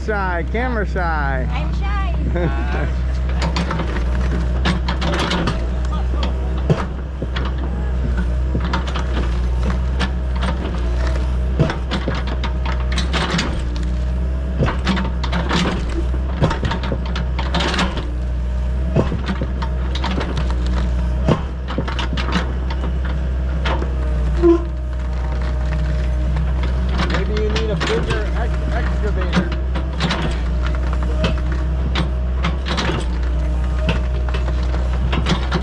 shy, camera shy. I'm shy. Maybe you need a bigger excavator.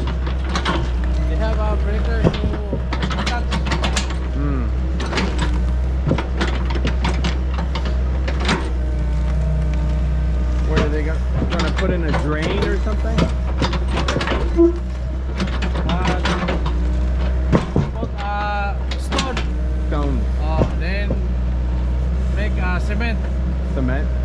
They have a breaker to attach. Hmm. Where are they gonna put in a drain or something? Put stone. Stone, Then make cement. cement.